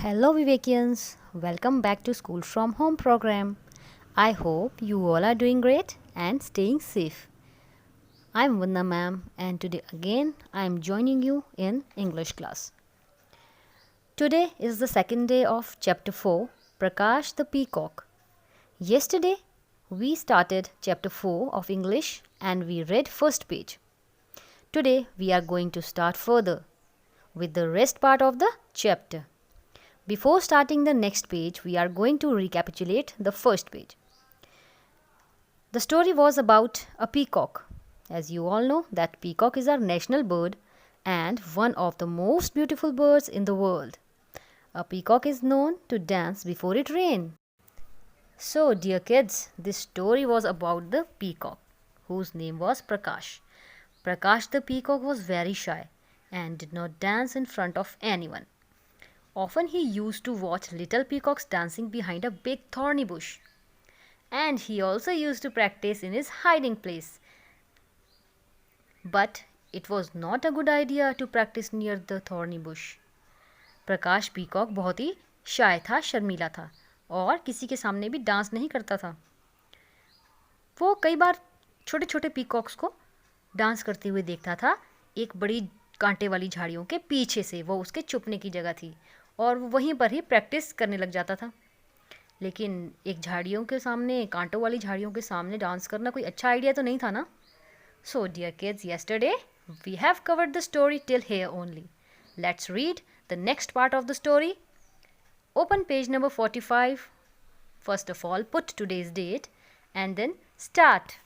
Hello Vivekians, welcome back to School from Home program. I hope you all are doing great and staying safe. I'm Vanna ma'am and today again I am joining you in English class. Today is the second day of chapter 4, Prakash the Peacock. Yesterday we started chapter 4 of English and we read first page. Today we are going to start further with the rest part of the chapter. Before starting the next page, we are going to recapitulate the first page. The story was about a peacock. As you all know, that peacock is our national bird and one of the most beautiful birds in the world. A peacock is known to dance before it rains. So, dear kids, this story was about the peacock, whose name was Prakash. Prakash the peacock was very shy and did not dance in front of anyone. Often he used to watch little peacocks dancing behind a big thorny bush. And he also used to practice in his hiding place. But it was not a good idea to practice near the thorny bush. Prakash peacock बहुत ही शाय था, शर्मीला था और किसी के सामने भी dance नहीं करता था. वो कई बार छोटे छोटे पीकॉक्स को डांस करते हुए देखता था. एक बड़ी कांटे वाली झाड़ियों के पीछे से वो उसके छुपने की जगह थी और वो वहीं पर ही प्रैक्टिस करने लग जाता था. लेकिन एक झाड़ियों के सामने, कांटों वाली झाड़ियों के सामने डांस करना कोई अच्छा आइडिया तो नहीं था ना. So dear kids, yesterday we have covered the story till here only. Let's read the next part of the story. Open page number 45. First of all, put today's date and then start.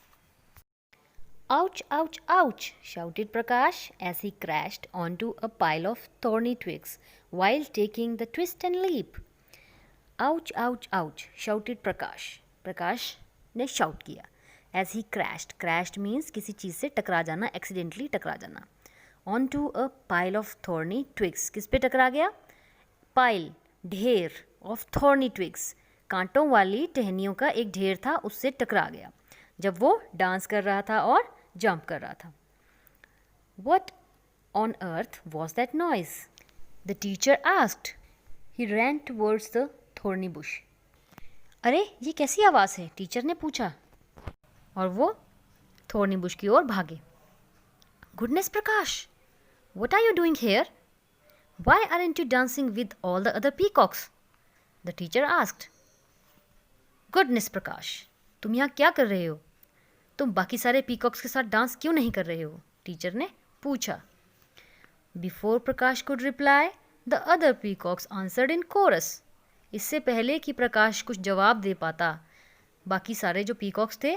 Ouch, ouch, ouch, shouted Prakash as he crashed onto a pile of thorny twigs while taking the twist and leap. Ouch, ouch, ouch, shouted Prakash. Prakash ने shout किया. As he crashed. Crashed means किसी चीज़ से टकरा जाना, accidentally टकरा जाना. Onto a pile of thorny twigs. किस पे टकरा गया? Pile, ढेर of thorny twigs. कांटों वाली टहनियों का एक ढेर था, उससे टकरा गया जब वो डांस कर रहा था और जंप कर रहा था. What on earth was that noise? The teacher asked. He ran towards the thorny bush. अरे ये कैसी आवाज़ है? टीचर ने पूछा और वो थोर्नी बुश की ओर भागे. Goodness Prakash, what are you doing here? Why aren't you dancing with all the other peacocks? The teacher asked. Goodness Prakash, तुम यहाँ क्या कर रहे हो? तुम बाकी सारे पीकॉक्स के साथ डांस क्यों नहीं कर रहे हो? टीचर ने पूछा. Before Prakash could reply, the other peacocks answered in chorus. इससे पहले कि प्रकाश कुछ जवाब दे पाता, बाकी सारे जो पीकॉक्स थे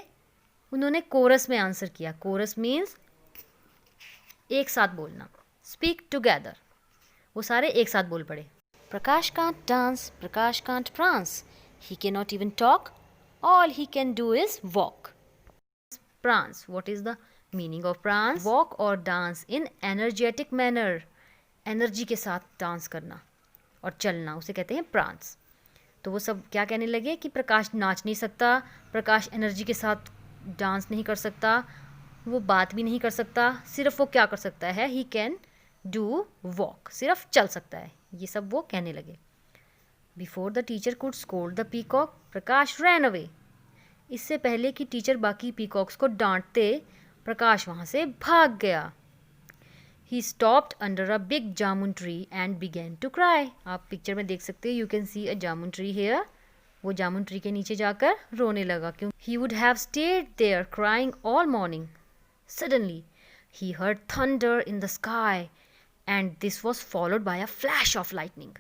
उन्होंने कोरस में आंसर किया. कोरस मीन्स एक साथ बोलना, स्पीक टुगेदर. वो सारे एक साथ बोल पड़े. Prakash can't dance, Prakash can't prance, he can not even talk, all he can do is walk. Prance, what is the meaning of prance? Walk और dance in energetic manner. Energy के साथ डांस करना और चलना, उसे कहते हैं प्रांस. तो वो सब क्या कहने लगे कि प्रकाश नाच नहीं सकता, प्रकाश एनर्जी के साथ डांस नहीं कर सकता, वो बात भी नहीं कर सकता. सिर्फ वो क्या कर सकता है? ही कैन डू वॉक, सिर्फ चल सकता है. ये सब वो कहने लगे. Before the teacher could scold the peacock, Prakash ran away. इससे पहले कि टीचर बाकी पीकॉक्स को डांटते, प्रकाश वहाँ से भाग गया. He stopped under a big jamun tree and began to cry. आप पिक्चर में देख सकते हो, you can see a jamun tree here. वो जामुन ट्री के नीचे जाकर रोने लगा. क्यों? He would have stayed there crying all morning. Suddenly he heard thunder in the sky and this was followed by a flash of lightning.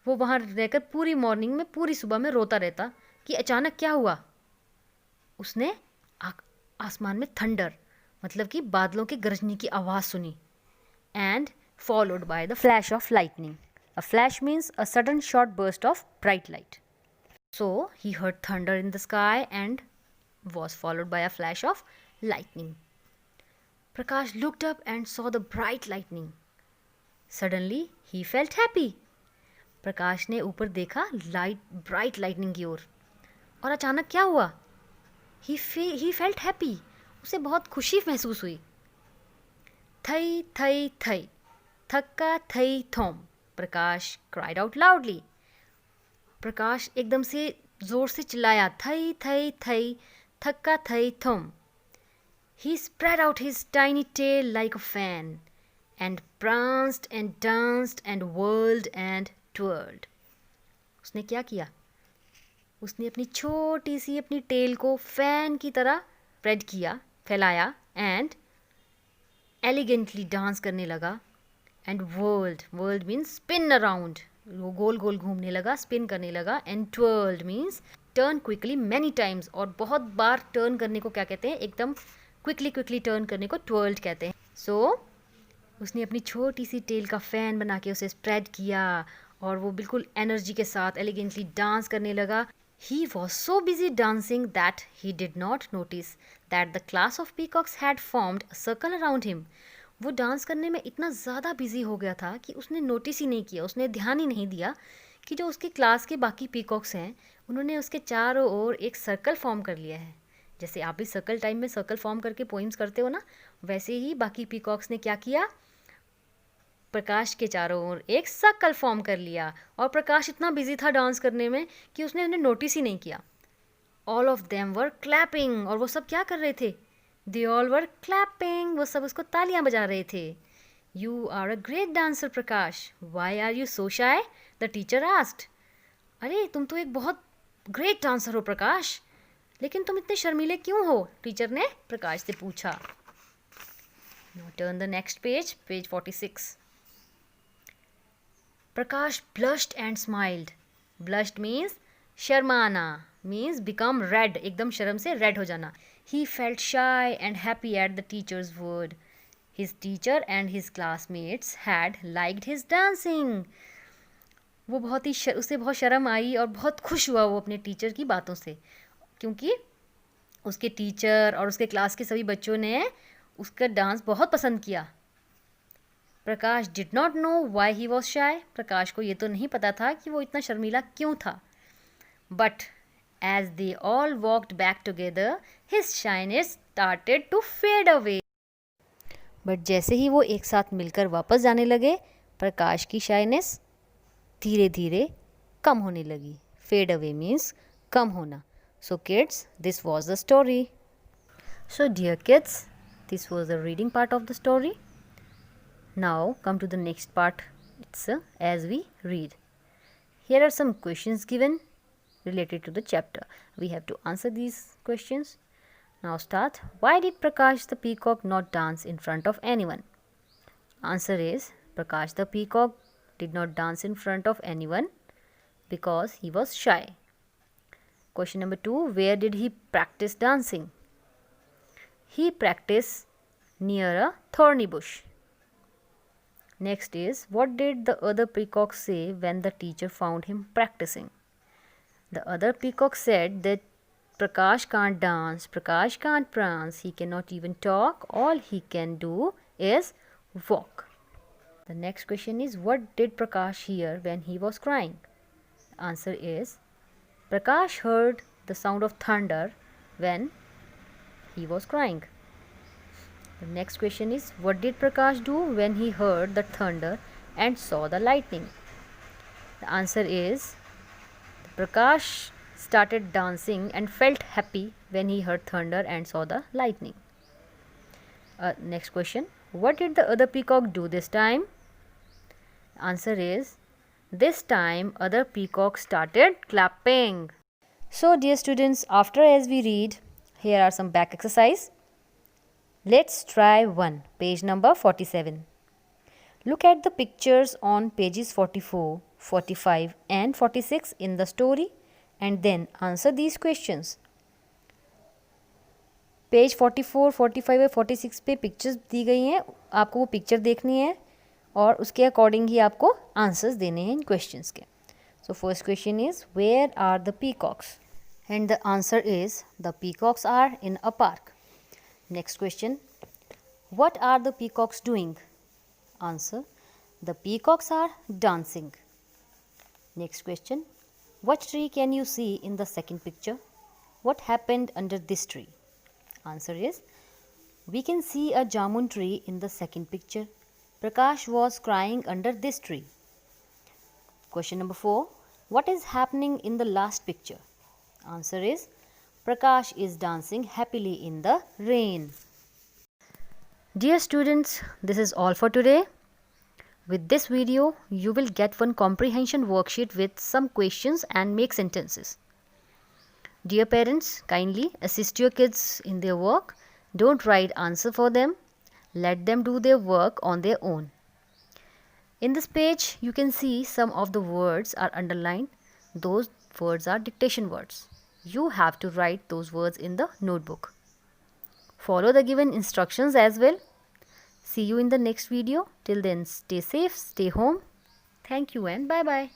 वो वहाँ रहकर पूरी मॉर्निंग में, पूरी सुबह में रोता रहता कि अचानक क्या हुआ. उसने आसमान में थंडर मतलब कि बादलों के गरजने की आवाज़ सुनी. And followed by the flash of lightning. A flash means a sudden short burst of bright light. So he heard thunder in the sky and was followed by a flash of lightning. Prakash looked up and saw the bright lightning. Suddenly he felt happy. प्रकाश ने ऊपर देखा bright lightning की ओर और अचानक क्या हुआ? He felt happy. उसे बहुत खुशी महसूस हुई. थई थई थई, थक्का थई थोम. Prakash cried out loudly. प्रकाश एकदम से जोर से चिल्लाया, थई थई थई, थक्का थई थुम. He spread out his tiny tail like a fan and pranced and danced and whirled and twirled. उसने क्या किया? उसने अपनी छोटी सी अपनी टेल को फैन की तरह स्प्रेड किया, फैलाया, एंड एलिगेंटली डांस करने लगा. And whirled means spin around, वो गोल गोल घूमने लगा, स्पिन करने लगा. And twirled means turn quickly many times, और बहुत बार टर्न करने को क्या कहते हैं? एकदम क्विकली टर्न करने को ट्वर्ल्ड कहते हैं. सो उसने अपनी छोटी सी टेल का फैन बना के उसे स्प्रेड किया और वो बिल्कुल एनर्जी के साथ एलिगेंटली डांस करने लगा. He was so busy dancing that he did not notice that the class of peacocks had formed a circle around him. वो डांस करने में इतना ज़्यादा बिजी हो गया था कि उसने नोटिस ही नहीं किया, उसने ध्यान ही नहीं दिया कि जो उसके क्लास के बाकी पीकॉक्स हैं उन्होंने उसके चारों ओर एक सर्कल फॉर्म कर लिया है. जैसे आप भी सर्कल टाइम में सर्कल फॉर्म करके पोइम्स करते हो ना, वैसे ही बाकी पीकॉक्स ने क्या किया? प्रकाश के चारों ओर एक सर्कल फॉर्म कर लिया. और प्रकाश इतना बिजी था डांस करने में कि उसने उन्हें नोटिस ही नहीं किया. All of them were clapping, और वो सब क्या कर रहे थे? दे ऑल वर क्लैपिंग, वो सब उसको तालियां बजा रहे थे. You are a great dancer Prakash, why are you so shy? The teacher asked. अरे तुम तो एक बहुत ग्रेट डांसर हो प्रकाश, लेकिन तुम इतने शर्मीले क्यों हो? टीचर ने प्रकाश से पूछा. Now turn the next page, page 46. Prakash blushed and smiled. Blushed means शर्माना, means become red, एकदम शर्म से red हो जाना. He felt shy and happy at the teacher's word. His teacher and his classmates had liked his dancing. वो बहुत ही उसे बहुत शर्म आई और बहुत खुश हुआ वो अपने टीचर की बातों से, क्योंकि उसके टीचर और उसके क्लास के सभी बच्चों ने उसका डांस बहुत पसंद किया. Prakash did not know why he was shy. Prakash को ये तो नहीं पता था कि वो इतना शर्मीला क्यों था. But as they all walked back together his shyness started to fade away. But जैसे ही वो एक साथ मिलकर वापस जाने लगे, प्रकाश की शाइनेस धीरे धीरे कम होने लगी. फेड अवे मीन्स कम होना. So kids, this was the story. So dear kids, this was the reading part of the story. Now come to the next part. It's as we read. Here are some questions given related to the chapter. We have to answer these questions. Now start. Why did Prakash the peacock not dance in front of anyone? Answer is Prakash the peacock did not dance in front of anyone because he was shy. Question number 2. Where did he practice dancing? He practiced near a thorny bush. Next is, what did the other peacock say when the teacher found him practicing? The other peacock said that Prakash can't dance, Prakash can't prance, he cannot even talk, all he can do is walk. The next question is, what did Prakash hear when he was crying? The answer is, Prakash heard the sound of thunder when he was crying. The next question is, what did Prakash do when he heard the thunder and saw the lightning? The answer is, Prakash started dancing and felt happy when he heard thunder and saw the lightning. Next question, what did the other peacock do this time? The answer is, this time other peacock started clapping. So dear students, after as we read, here are some back exercise. Let's try one. Page number 47. Look at the pictures on pages 44, 45 and 46 in the story and then answer these questions. Page 44, 45 और 46 पे pictures दी गई हैं. आपको वो picture देखनी है और उसके अकॉर्डिंग ही आपको आंसर्स देने हैं इन क्वेश्चंस के. So first question is, where are the peacocks? And the answer is, the peacocks are in a park. Next question, what are the peacocks doing? Answer, the peacocks are dancing. Next question, what tree can you see in the second picture? What happened under this tree? Answer is, we can see a jamun tree in the second picture. Prakash was crying under this tree. Question number 4. What is happening in the last picture? Answer is Prakash is dancing happily in the rain. Dear students, this is all for today. With this video, you will get one comprehension worksheet with some questions and make sentences. Dear parents, kindly assist your kids in their work. Don't write answer for them. Let them do their work on their own. In this page, you can see some of the words are underlined. Those words are dictation words. You have to write those words in the notebook. Follow the given instructions as well. See you in the next video. Till then, stay safe, stay home. Thank you and bye-bye.